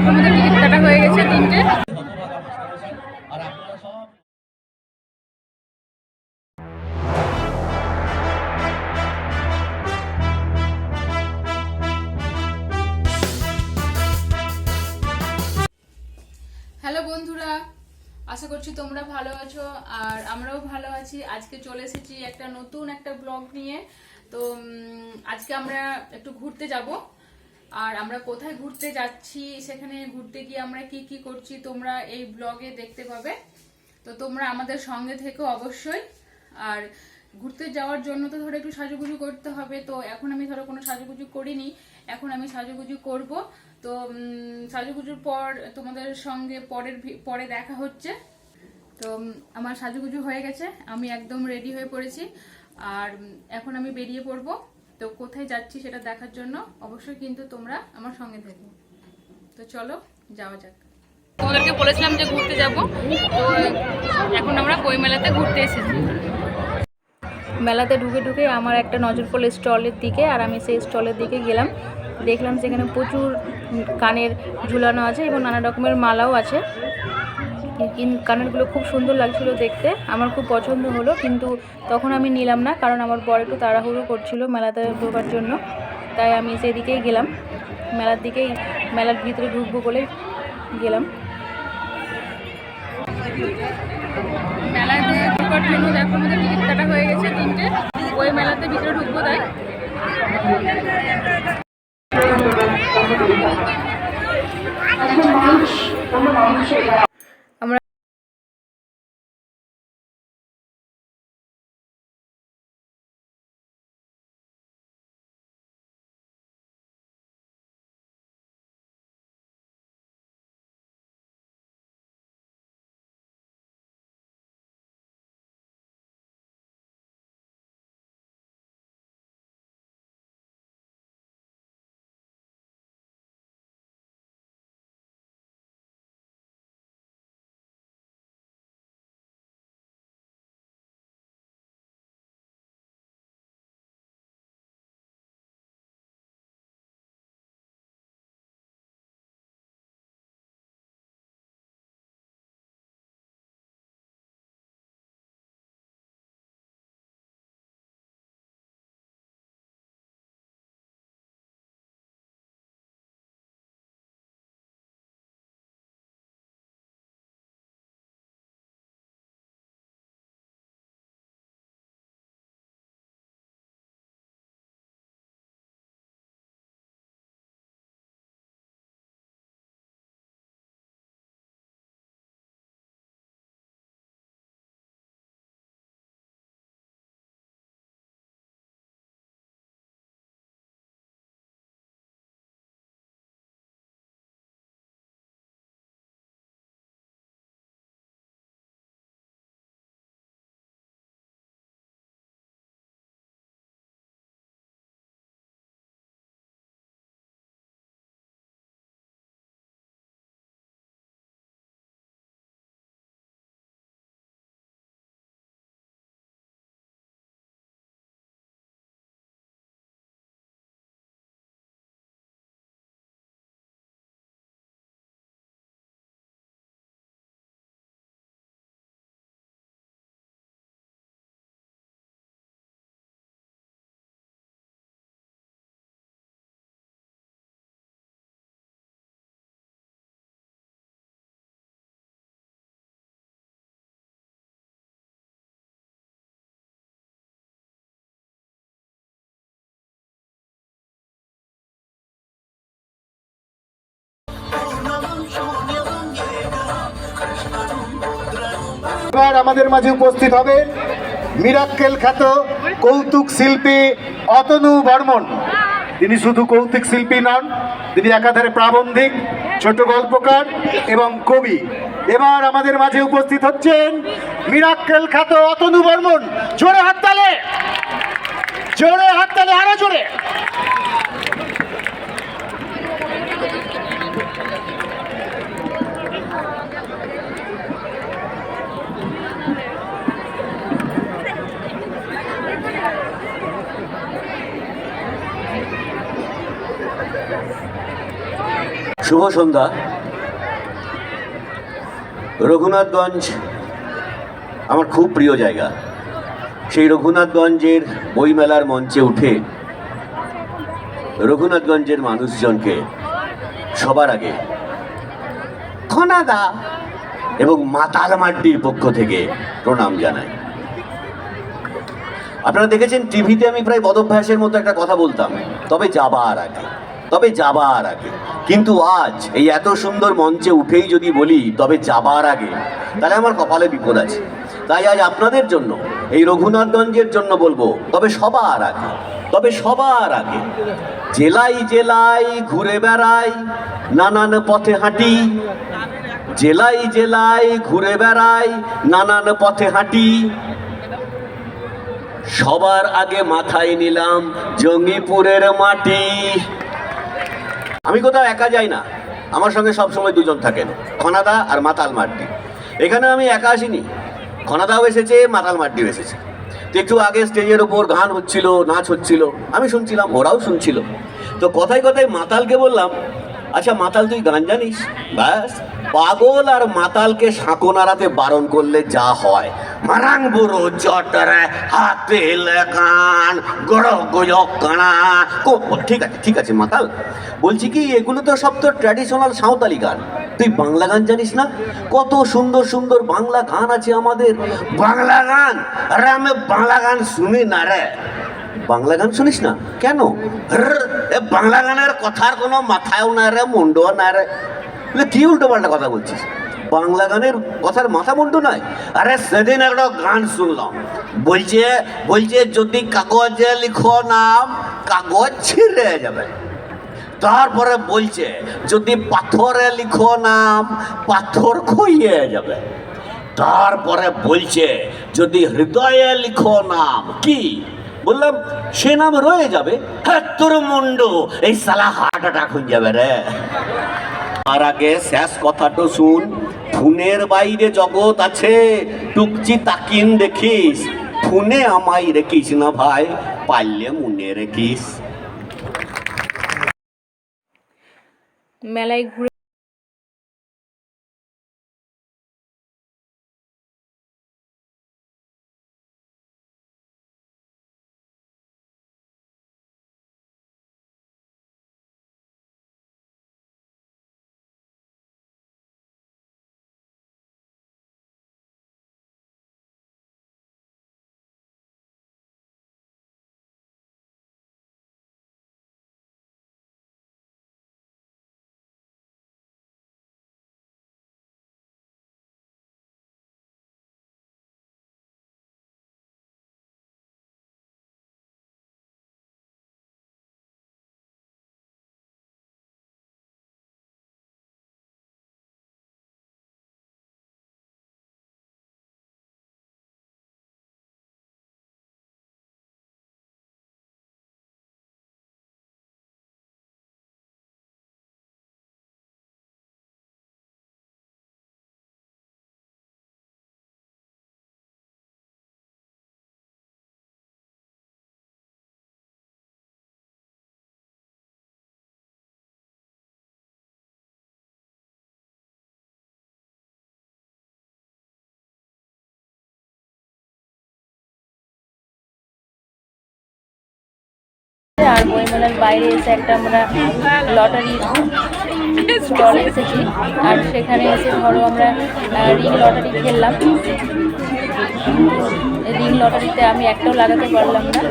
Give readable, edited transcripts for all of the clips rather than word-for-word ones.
আমাদের টিকিট কাটা হয়ে গেছে 3টে। হ্যালো বন্ধুরা, আশা করছি তোমরা ভালো আছো আর আমরাও ভালো আছি। আজকে চলে এসেছি একটা নতুন একটা ব্লগ নিয়ে। তো আজকে আমরা একটু ঘুরতে যাব, আর আমরা কোথায় ঘুরতে যাচ্ছি, সেখানে ঘুরতে গিয়ে আমরা কি কি করছি তোমরা এই ব্লগে দেখতে পাবে। তো তোমরা আমাদের সঙ্গে থেকো অবশ্যই। আর ঘুরতে যাওয়ার জন্য তো ধরো একটু সাজুগুজু করতে হবে। তো এখন আমি ধরো কোনো সাজুগুজু করিনি, এখন আমি সাজুগুজু করব। তো সাজুগুজুর পর তোমাদের সঙ্গে পরে দেখা হচ্ছে। তো আমার সাজুগুজু হয়ে গেছে, আমি একদম রেডি হয়ে পড়েছি আর এখন আমি বেরিয়ে পড়ব। তো কোথায় যাচ্ছি সেটা দেখার জন্য অবশ্যই কিন্তু তোমরা আমার সঙ্গে থেকো। তো চলো যাওয়া যাক। তোমাদেরকে বলেছিলাম যে ঘুরতে যাব, তো এখন আমরা বইমেলাতে ঘুরতে এসেছি। মেলাতে ঢুকে ঢুকে আমার একটা নজর পড়ল স্টলের দিকে, আর আমি সেই স্টলের দিকে গেলাম। দেখলাম সেখানে প্রচুর কানের ঝুলানো আছে এবং নানা রকমের মালাও আছে। কানেরগুলো খুব সুন্দর লাগছিল দেখতে, আমার খুব পছন্দ হলো, কিন্তু তখন আমি নিলাম না, কারণ আমার বর একটু তাড়াহুড়ো করছিল মেলাতে ঢোকার জন্য। তাই আমি সেদিকেই গেলাম, মেলার ভিতরে ঢুকবো বলে গেলাম। মেলাতে ঢোকার জন্য দেখো আমাদের টিকিট কাটা হয়ে গেছে 3টে। ওই মেলাতে ভিতরে ঢুকবো তাই। আমরা এবার আমাদের মাঝে উপস্থিত হবেন মিরাক্কেল খ্যাত কৌতুক শিল্পী অতনু বর্মন। তিনি শুধু কৌতুক শিল্পী নন, তিনি একাধারে প্রাবন্ধিক, ছোট গল্পকার এবং কবি। এবার আমাদের মাঝে উপস্থিত হচ্ছেন মিরাক্কেল খ্যাত অতনু বর্মন। জোরে হাততালি, জোরে হাততালি, আরো জোরে। শুভ সন্ধ্যা। রঘুনাথগঞ্জ আমার খুব প্রিয় জায়গা। সেই রঘুনাথগঞ্জের বইমেলার মঞ্চে উঠে রঘুনাথগঞ্জের মানুষজনকে সবার আগে খনাদা এবং মাতাল মাড্ডির পক্ষ থেকে প্রণাম জানাই। আপনারা দেখেছেন টিভিতে আমি প্রায় বদভ্যাসের মতো একটা কথা বলতাম, তবে যাবার আগে। কিন্তু আজ এই এত সুন্দর মঞ্চে উঠেই যদি বলি তবে যাবার আগে, তাহলে আমার কপালে বিপদ আছে। তাই আজ আপনাদের জন্য, এই রঘুনাথগঞ্জের জন্য বলবো তবে সবার আগে জেলায় জেলায় ঘুরে বেড়াই, নানান পথে হাঁটি, জেলায় জেলায় ঘুরে বেড়াই, নানান পথে হাঁটি, সবার আগে মাথায় নিলাম জঙ্গিপুরের মাটি। আমি কোথাও একা যাই না, আমার সঙ্গে সবসময় দুজন থাকেন, খনাদা আর মাতাল মাড্ডি। এখানে আমি একা আসিনি, খনাদাও এসেছে, মাতাল মাড্ডিও এসেছে। তো একটু আগে স্টেজের ওপর গান হচ্ছিল, নাচ হচ্ছিল, আমি শুনছিলাম, ওরাও শুনছিল। তো কথায় কথায় মাতালকে বললাম, আচ্ছা মাতাল তুই গান জানিস? ব্যাস, পাগল আর মাতালকে সাঁকো নাড়াতে বারণ করলে যা হয়, মারাং বুড়ো জটরে হাতে লেখান গড় গোজক কানা। ঠিক আছে মাতাল, বলছি কি এগুলো তো সব তো ট্র্যাডিশনাল সাঁওতালি গান, তুই বাংলা গান জানিস না? কত সুন্দর সুন্দর বাংলা গান আছে আমাদের। বাংলা গান? আরে আমি বাংলা গান শুনি না রে। বাংলা গান শুনিস না কেন? বাংলা গানের কথার কোনো মাথায়ও না রে, মুন্ডও না রে। কি উল্টো পাল্টা কথা বলছিস? বাংলা গানের কথার মাথা মুন্ডু নাই? আরে সেদিন একটা গান শুনলাম, বলছে যদি কাগজে লিখো নাম কাগজ ছিঁড়ে যাবে। তারপরে বলছে যদি পাথরে লিখো নাম পাথর ক্ষয়ে যাবে। তারপরে বলছে যদি হৃদয়ে লিখো নাম, কি বললাম, সে নাম রয়ে যাবে। হ্যাঁ তোর মুন্ডু, এই সালা হার্ট অ্যাটাক হয়ে যাবে রে। আর আগে শেষ কথাটা শুন, ফোনের বাইরে জগৎ আছে, টুকচি তাকিন দেখিস, ফোনে আমায় রেখিস না ভাই, পারলে মনে রেখিস। মেলায় ঘুরে আর বইমেলার বাইরে এসে একটা আমরা লটারি স্টলে এসেছি, আর সেখানে এসে ধরো আমরা রিং লটারি খেললাম। রিং লটারিতে আমি একটাও লাগাতে পারলাম না,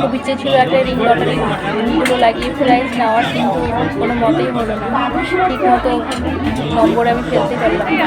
খুব ইচ্ছে ছিল একটা রিং লটারিগুলো লাগিয়ে প্রাইজ নেওয়ার, কিন্তু কোনো মতেই হলো না, ঠিক মতো নম্বরে আমি ফেলতে পারলাম না।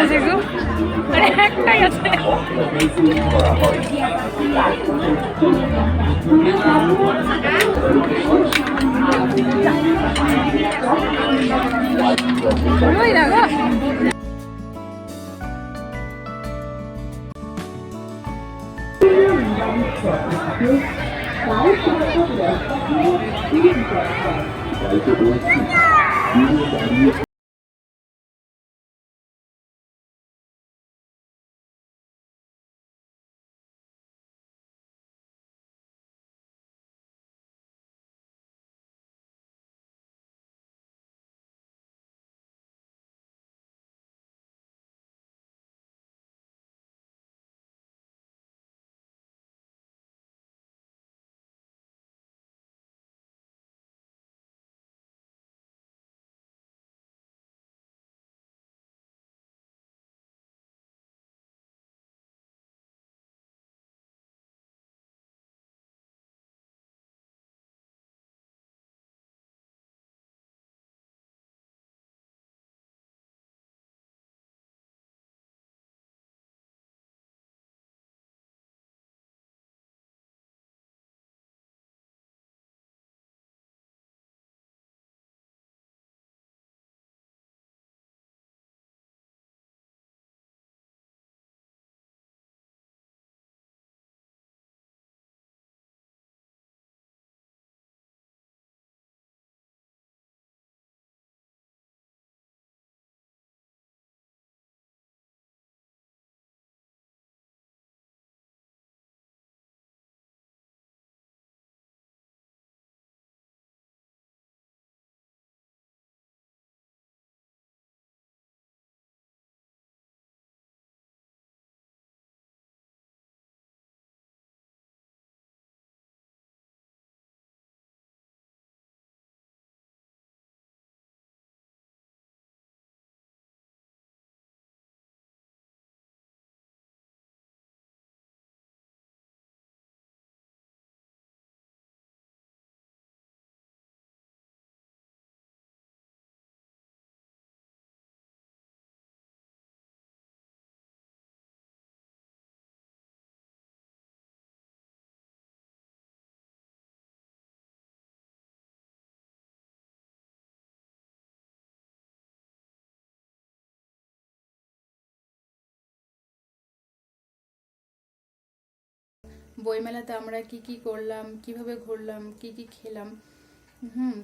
বইমেলাতে আমরা কি কি করলাম, কিভাবে ঘুরলাম, কি কি খেলাম,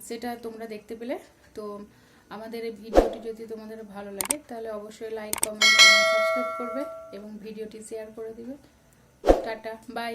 সেটা তোমরা দেখতে পেলে। তো আমাদের এই ভিডিওটি যদি তোমাদের ভালো লাগে তাহলে অবশ্যই লাইক, কমেন্ট এবং সাবস্ক্রাইব করবে এবং ভিডিওটি শেয়ার করে দিবে। Tata, by.